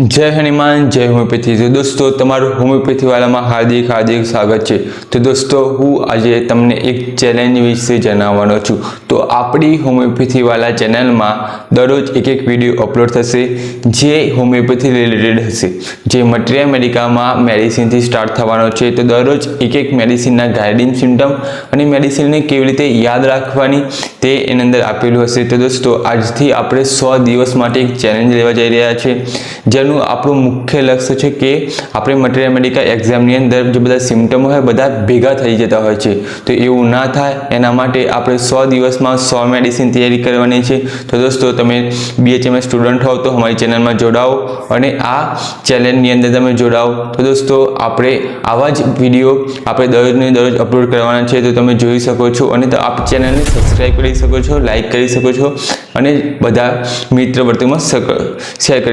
जय हनुमान जय होमियोपैथी। तो दोस्तों तमाરું होमियोपैथी वालाમાં हार्दिक स्वागत છે। तो दोस्तों હું આજે તમને એક ચેલેન્જ વિશે જણાવવાનો છું। તો આપણી હોમિયોપેથી વાલા ચેનલમાં દરરોજ એક વિડિયો અપલોડ થશે જે હોમિયોપેથી રિલેટેડ હશે, જે મટીરિયલ મેડિકામાં મેડિસિનથી સ્ટાર્ટ થવાનો છે। તો દરરોજ એક મેડિસિનના ગાઈડિંગ સિમ્પટમ અને મેડિસિનને કેવી રીતે યાદ રાખવાની તે એની અંદર આપેલું હશે। તો દોસ્તો આજથી આપણે 100 દિવસ માટે એક ચેલેન્જ લેવા જઈ રહ્યા છીએ, જેનું આપણું મુખ્ય લક્ષ્ય છે કે આપણે મટીરિયલ મેડિકલ એક્ઝામની અંદર જે બધા સિમ્પટમો હોય બધા ભેગા થઈ જતા હોય છે, તો એવું ના થાય એના માટે આપણે 100 દિવસમાં 100 મેડિસિન તૈયારી કરવાની છે। તો દોસ્તો તમે BHMS સ્ટુડન્ટ હો તો અમારી ચેનલમાં જોડાઓ અને આ ચેલેન્જની અંદર તમે જોડાઓ। તો દોસ્તો આપણે આવા જ વિડીયો આપણે દરરોજ અપલોડ કરવાના છે, તો તમે જોઈ શકો છો અને તો આપ ચેનલને સબસ્ક્રાઇબ કરી શકો છો, લાઈક કરી શકો છો અને બધા મિત્ર વર્તુળમાં શેર કરી